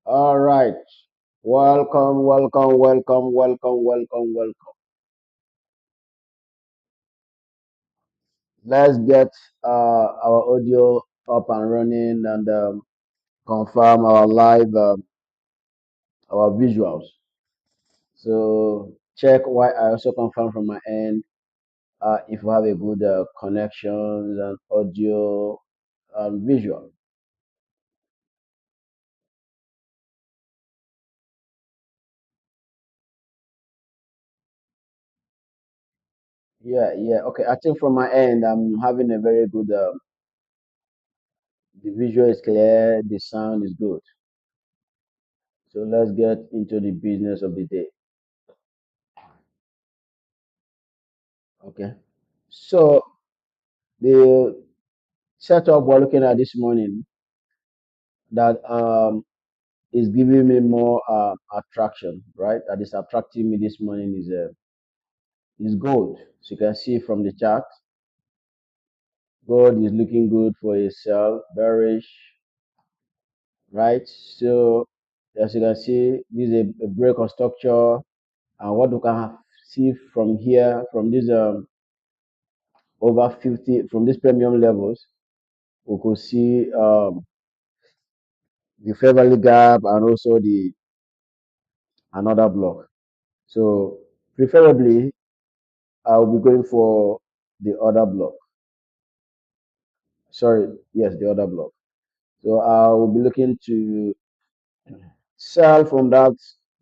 All right. Welcome, welcome, welcome, welcome, welcome, welcome. Let's get our audio up and running and confirm our live, our visuals. So check why I also confirm from my end if we have a good connections and audio and visual. Yeah, yeah. Okay, I think from my end, I'm having a very good. The visual is clear, the sound is good. So let's get into the business of the day. Okay. So the setup we're looking at this morning that is giving me more attraction, right? That is attracting me this morning is gold. So you can see from the chart, gold is looking good for a sell, bearish, right? So as you can see, this is a break of structure, and what we can see from here, from this over 50, from these premium levels, we could see the fair value gap and also the another block. So preferably, I'll be going for the other block. Sorry, yes, the other block. So I will be looking to sell from that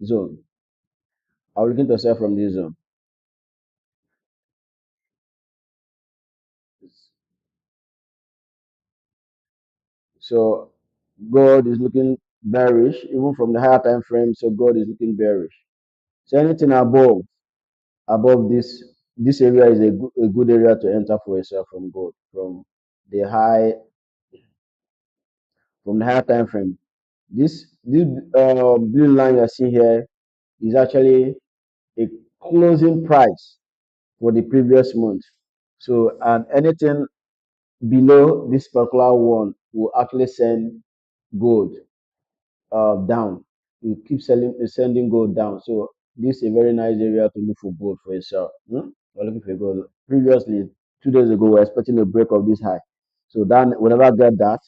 zone. I'm looking to sell from this zone. So gold is looking bearish, even from the higher time frame. So gold is looking bearish. So anything above this area is a good area to enter for a sell from gold the high from the higher time frame. This blue line you're seeing here is actually a closing price for the previous month. So and anything below this particular one will actually send gold down. You keep sending gold down. So this is a very nice area to look for gold for yourself. We're looking for gold. Previously, 2 days ago, we were expecting a break of this high. So then we never get that.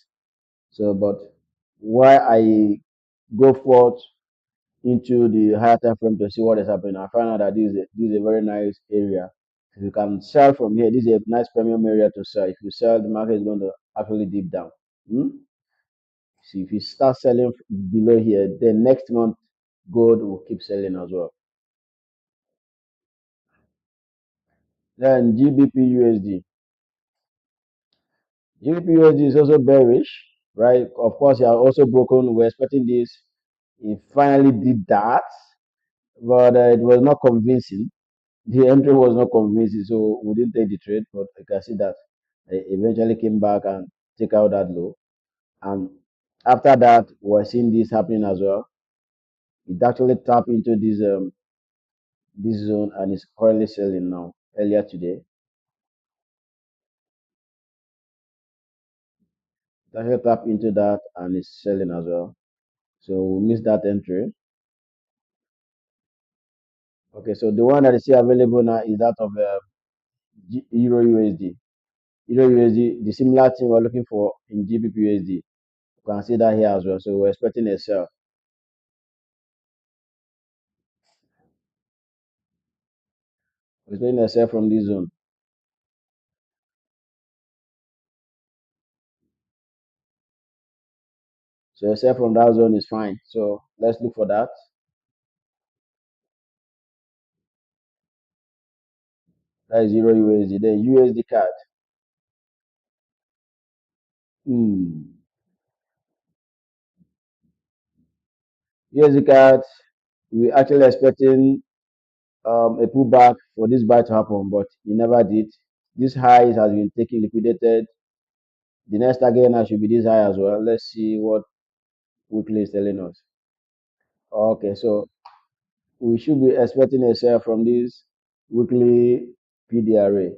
So but why I go forth into the higher time frame to see what is happening, I find out that this is a very nice area. If you can sell from here, this is a nice premium area to sell. If you sell, the market is going to actually dip down. Hmm? So if you start selling below here, then next month gold will keep selling as well. Then GBP USD is also bearish, right? Of course, you are also broken. We're expecting this. It finally did that, but it was not convincing. The entry was not convincing, so we didn't take the trade. But you can see that it eventually came back and take out that low. And after that, we're seeing this happening as well. It actually tapped into this zone and is currently selling now. Earlier today, it actually tapped into that and is selling as well. So we missed that entry. Okay, so the one that is still available now is that of Euro USD. Euro USD, the similar thing we're looking for in GBP USD. You can see that here as well. So we're expecting a sell. We're expecting a sell from this zone. So a sell from that zone is fine. So let's look for that. That is Euro USD. Then USD card. Hmm. USD card. We actually expecting a pullback for this buy to happen, but it never did. This high has been taken liquidated. The next target now should be this high as well. Let's see what weekly is telling us. Okay, so we should be expecting a sell from this weekly PDRA.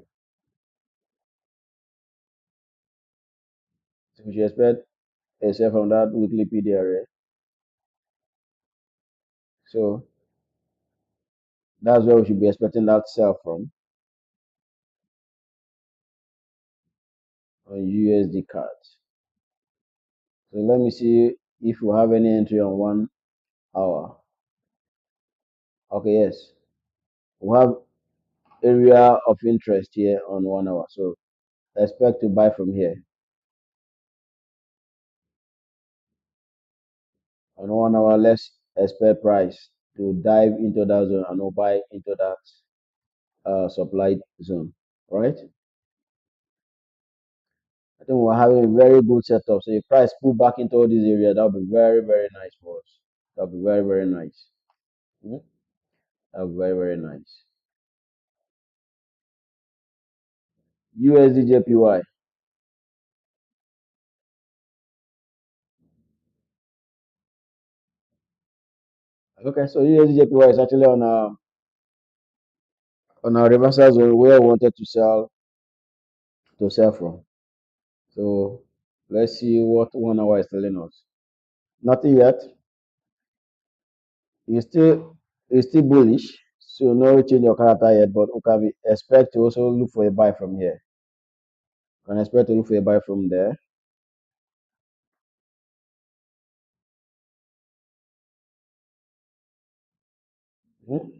So we should expect a sell from that weekly PDRA. So that's where we should be expecting that sell from on USD cards. So let me see if we have any entry on 1 hour. Okay, yes. We have area of interest here on 1 hour. So expect to buy from here. On 1 hour, let's expect price to dive into that zone and we'll buy into that supply zone. Right? I think we're having a very good setup. So if price pull back into all these areas, that'll be very, very nice for us. That'll be very, very nice. Mhm. That'll be very, very nice. USDJPY. Okay, so USDJPY is actually on a reversal zone where we wanted to sell from. So let's see what 1 hour is telling us. Nothing yet. It's still bullish. So no change your character yet, but we can expect to also look for a buy from here. Can expect to look for a buy from there. Mhm.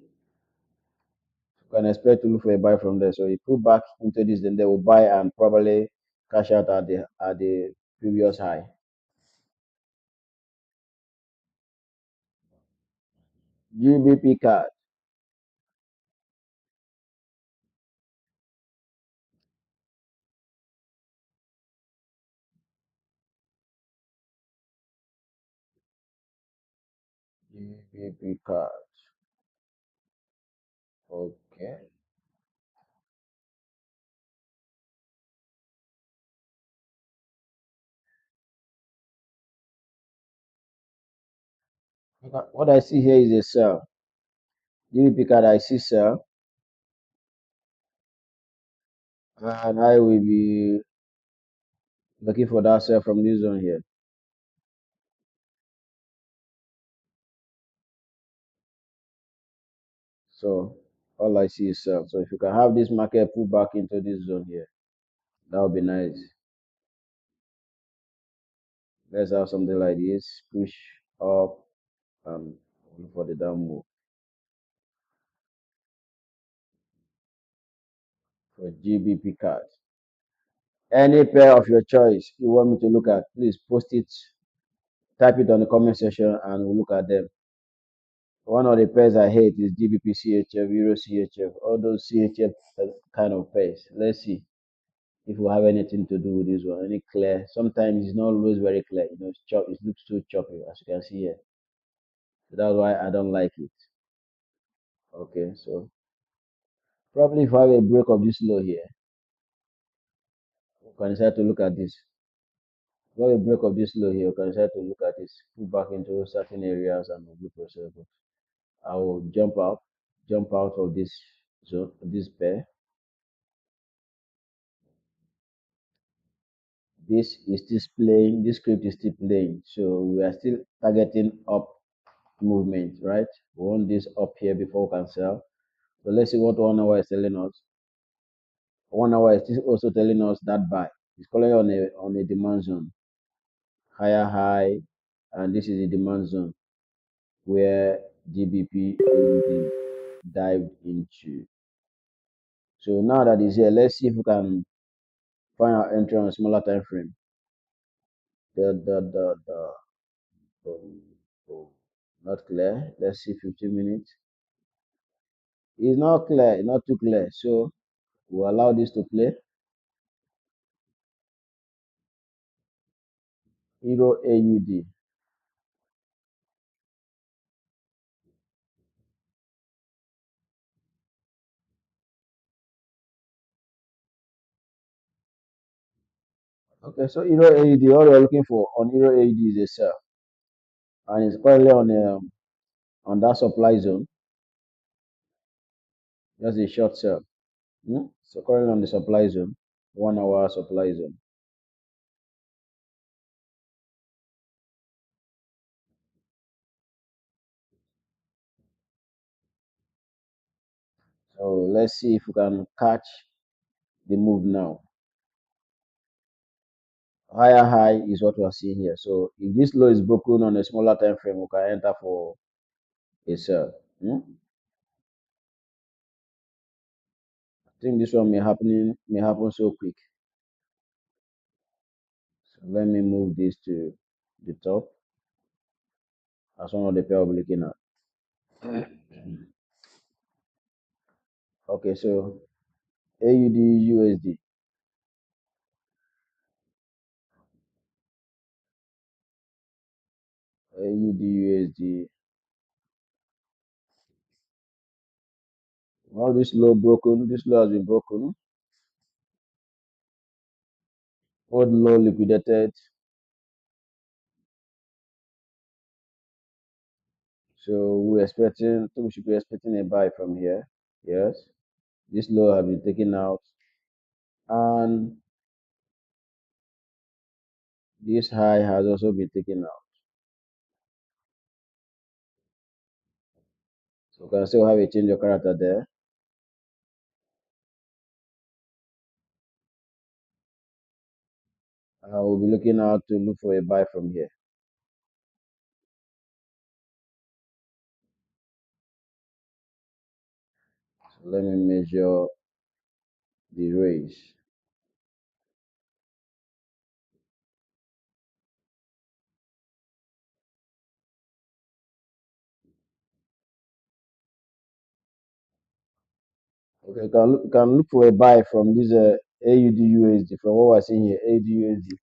Can expect to look for a buy from there. So you pull back into this, then they will buy and probably cash out at the previous high. GBP card. GBP card. Okay. Okay, what I see here is a sell. GBP card I see sell, and I will be looking for that sell from this zone here. So all I see is sell. So if you can have this market pull back into this zone here, that would be nice. Let's have something like this. Push up and look for the down move for GBP cards. Any pair of your choice you want me to look at, please post it, type it on the comment section, and we'll look at them. One of the pairs I hate is GBP CHF, Euro CHF, all those CHF kind of pairs. Let's see if we have anything to do with this one. Any clear? Sometimes it's not always very clear. It looks too choppy, as you can see here. So that's why I don't like it. Okay, so probably if I have a break of this low here, we can decide to look at this. If I have a break of this low here, we can decide to look at this, pull back into certain areas and look for sale. I will jump out of this zone, this pair. This is still playing, this script is still playing. So we are still targeting up movement, right? We want this up here before we can sell. So let's see what 1 hour is telling us. 1 hour is still also telling us that buy. It's calling on a demand zone, higher high, and this is the demand zone where GBP indeed dived into. So now that it's here, let's see if we can find our entry on a smaller time frame. Um, oh, not clear. Let's see 15 minutes. It's not clear, not too clear. So We'll allow this to play. Euro AUD. Okay, so Euro AUD, all we're looking for on Euro AUD is a sell, and it's currently on that supply zone. Just a short sell. So currently on the supply zone, 1 hour supply zone. So let's see if we can catch the move now. Higher high is what we're seeing here. So if this low is broken on a smaller time frame, we can enter for a sell. I think this one may happen so quick. So let me move this to the top. That's one of the pair we'll be looking at. Okay, so AUD USD. AUD USD. Well, this low broken. This low has been broken. Old low liquidated. So we should be expecting a buy from here. Yes. This low has been taken out. And this high has also been taken out. So we can still have a change of character there. I will be looking out to look for a buy from here. So let me measure the range. Okay, you can look for a buy from this AUD USD from what we're seeing here. AUD USD. You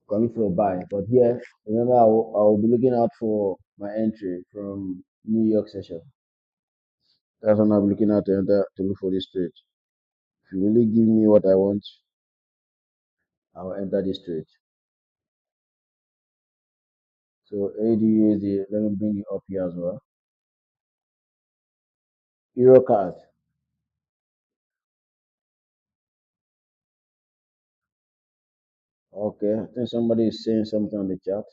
can look for a buy, but here remember I will be looking out for my entry from New York session. That's when I'll be looking out to enter to look for this trade. If you really give me what I want, I will enter this trade. So AUD USD. Let me bring it up here as well. Euro card. Okay, I think somebody is saying something on the chat.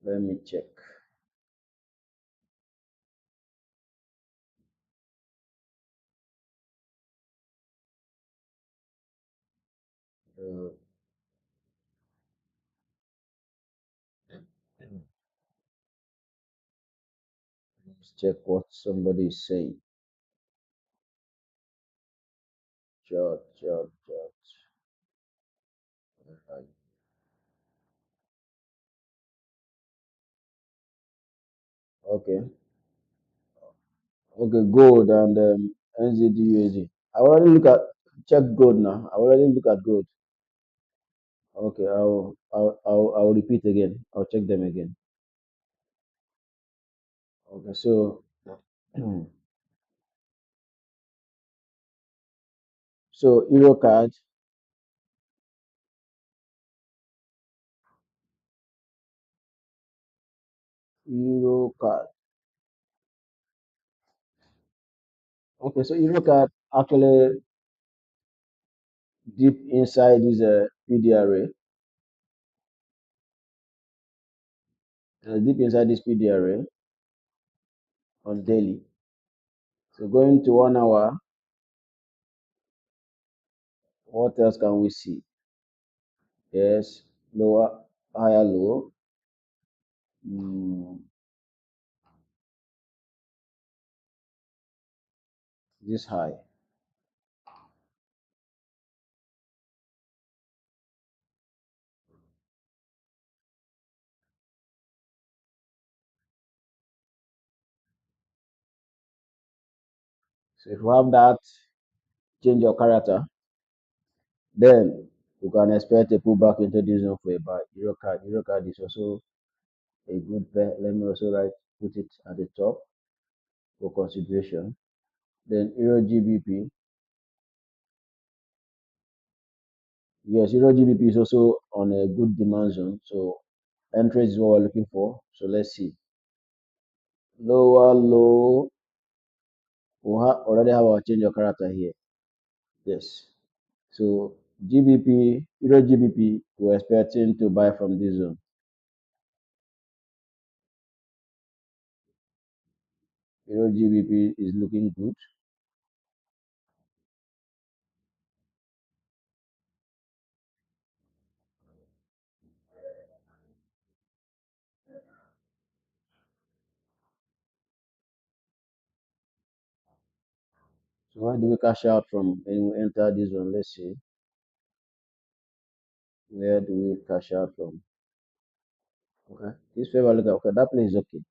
Let me check. Uh, let's check what somebody is saying. Chat. Right. Okay, okay, gold and NZD I already look at check gold now. I already look at gold. Okay, I'll repeat again. I'll check them again. Okay, so so Euro card, Euro card. Okay, so Euro card actually deep inside this PDRA, deep inside this PDRA on daily. So going to 1 hour, what else can we see? Yes, lower, higher low. Mm, this high. So if we have that, change your character, then you can expect a pullback into this zone for a buy. Euro card is also a good pair. Let me also put it at the top for consideration. Then Euro GBP. Yes, Euro GBP is also on a good demand zone. So entry is what we're looking for. So let's see. Lower low. Already have our change of character here. Yes. So GBP, Euro GBP, we're expecting to buy from this zone. Euro GBP is looking good. So where do we cash out from when we enter this one? Let's see. Where do we cash out from? Okay. This favor look okay. That place is okay.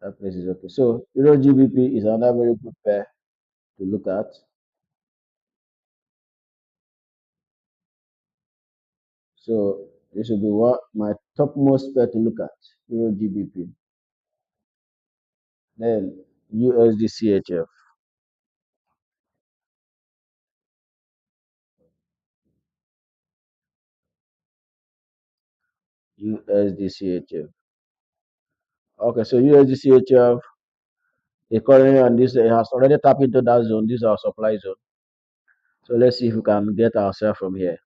That place is okay. So Euro GBP is another very good pair to look at. So this will be what my topmost pair to look at. Euro GBP. Then USD CHF. USD CHF. Okay, so USD CHF is currently on this. It has already tapped into that zone. This is our supply zone. So let's see if we can get ourselves from here.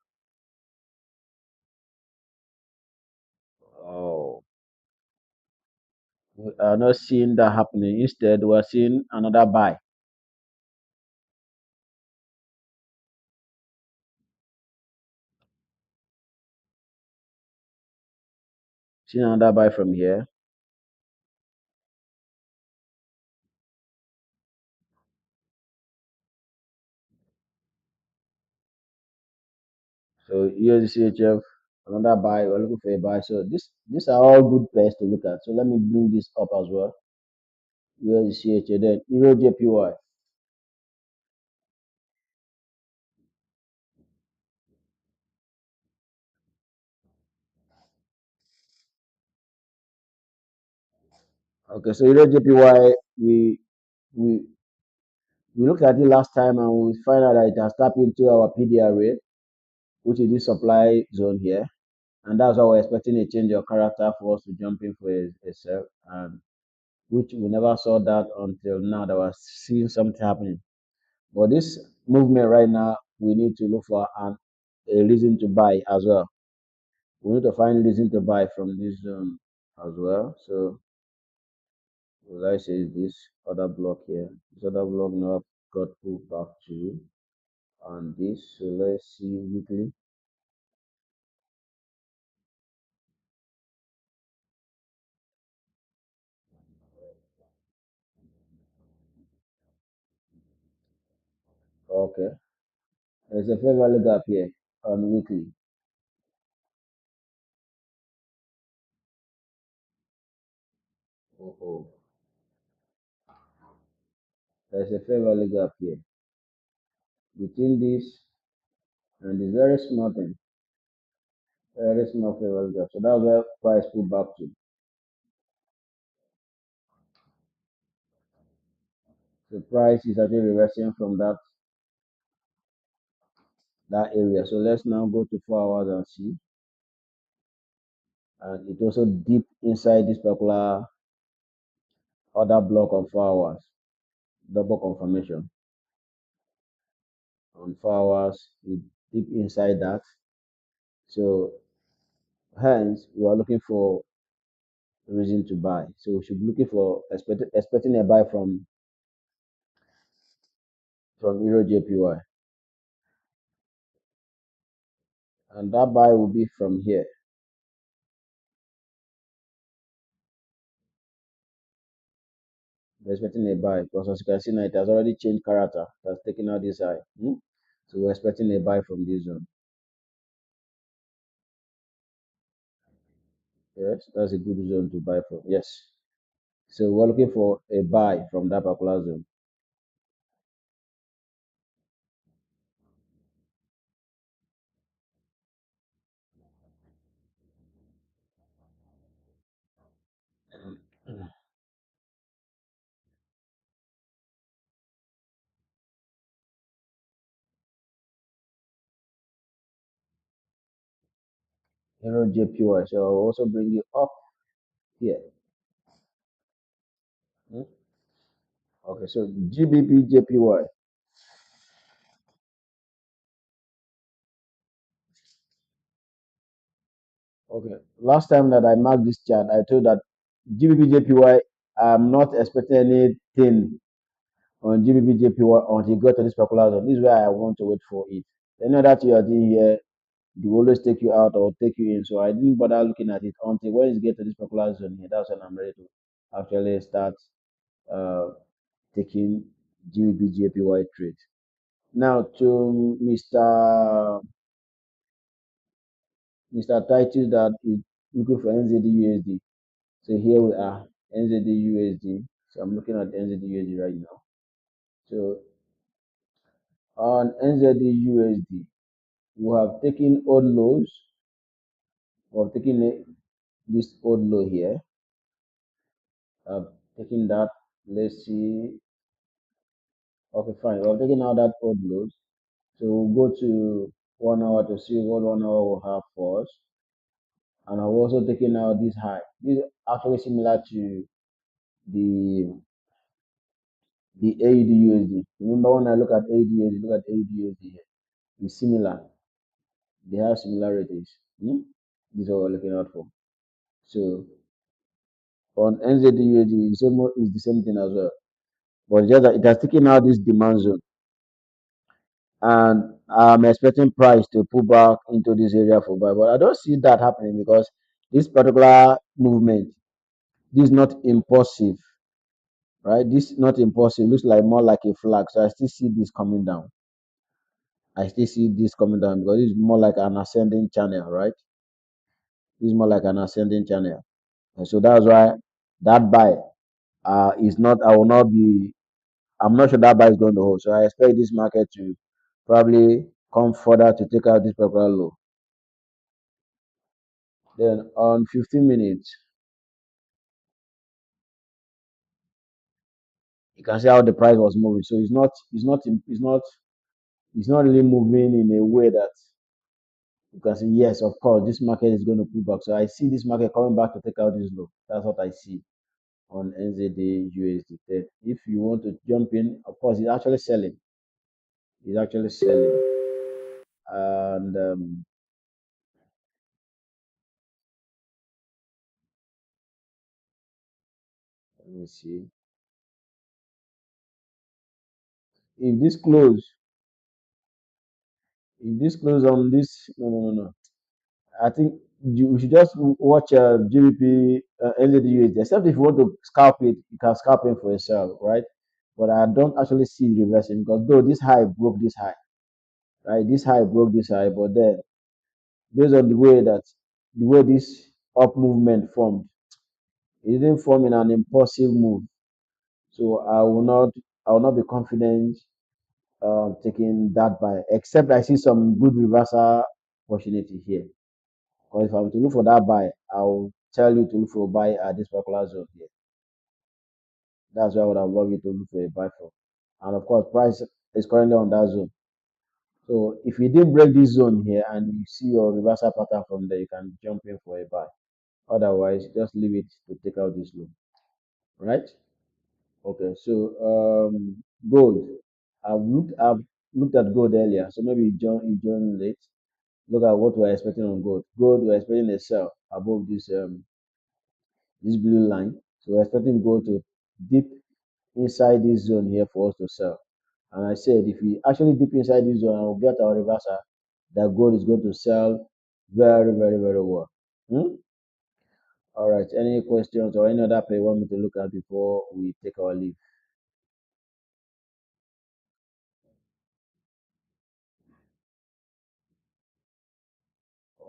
Oh, we are not seeing that happening. Instead, we are seeing another buy. Seeing another buy from here. So USDCHF, another buy. We're looking for a buy. So these are all good pairs to look at. So let me bring this up as well. USDCHF, then Euro JPY. Okay, so Euro JPY, we we looked at it last time and we find out that it has tapped into our PDR rate, which is this supply zone here. And that's why we're expecting a change of character for us to jump in for a sell, and which we never saw that until now that we're seeing something happening. But this movement right now, we need to look for a reason to buy as well. We need to find reason to buy from this zone as well. So what I say is this other block here. This other block now got pulled back to on this. So let's see weekly. Okay. There's a fair value gap here on weekly. Oh, there's a fair value gap here between this and this very small thing. Very small fair value gap. So that's where price pulled back to. The price is actually reversing from that area. So let's now go to 4 hours and see. And it also deep inside this particular other block on 4 hours. Double confirmation on 4 hours. It deep inside that. So hence we are looking for a reason to buy. So we should be looking for expecting a buy from Euro JPY. And that buy will be from here. We're expecting a buy because as you can see now, it has already changed character. It has taken out this high. So we're expecting a buy from this zone. Yes, that's a good zone to buy from. Yes. So we're looking for a buy from that particular zone. Euro JPY. So I'll also bring you up here. Hmm? Okay, so GBP JPY. Okay, last time that I marked this chart, I told that GBP JPY, I'm not expecting anything on GBP JPY until you go to this particular zone. This is where I want to wait for it. Any other thing you are doing here, they will always take you out or take you in. So I didn't bother looking at it until when you get to this particular zone here. That's when I'm ready to actually start uh, taking GBP JPY trade. Now to Mr. Titus that is looking for NZD USD. So here we are, NZD USD. So I'm looking at NZD USD right now. So on NZD USD, we have taken old lows. We have taken this old low here. I've taken that. Let's see. Okay, fine. We have taken out that old lows. So we'll go to 1 hour to see what 1 hour will have for us. And I've also taken out this high. This is actually similar to the AUD USD. Remember when I look at AUD USD, look at AUD USD here. It's similar. They have similarities. This is what we're looking out for. So on NZD USD, it's the same thing as well. But just that it has taken out this demand zone. And I'm expecting price to pull back into this area for buy. But I don't see that happening because this particular movement, this is not impulsive, right? This is not impulsive. Looks like more like a flag. So I still see this coming down. I still see this coming down because it's more like an ascending channel, right? This is more like an ascending channel. And so that's why that buy is not, I will not be, I'm not sure that buy is going to hold. So I expect this market to probably come further to take out this particular low. Then on 15 minutes, you can see how the price was moving. So it's not really moving in a way that you can say, yes, of course, this market is going to pull back. So I see this market coming back to take out this low. That's what I see on NZD USD. Then if you want to jump in, of course, it's actually selling. It's actually selling. And let me see. If this close, if this close on this, no. I think you should just watch GBP NZD USD. Except if you want to scalp it, you can scalp it for yourself, right? But I don't actually see it reversing because though this high broke this high, right? This high broke this high, but then based on the way this up movement formed, it didn't form in an impulsive move. So I will not be confident taking that buy, except I see some good reversal opportunity here. Because if I'm to look for that buy, I'll tell you to look for a buy at this particular zone here. That's why I would have loved you to look for a buy for. And of course, price is currently on that zone. So if you didn't break this zone here and you see your reversal pattern from there, you can jump in for a buy. Otherwise, just leave it to take out this loan. Right? Okay. So gold. I've looked at gold earlier. So maybe you joined late. Look at what we're expecting on gold. Gold, we're expecting a sell above this blue line. So we're expecting gold to dip inside this zone here for us to sell. And I said if we actually dip inside this zone and we'll get our reversal, that gold is going to sell very, very, very well. All right. Any questions or any other play you want me to look at before we take our leave?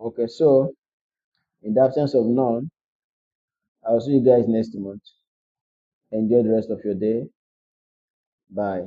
Okay. So in the absence of none, I'll see you guys next month. Enjoy the rest of your day. Bye.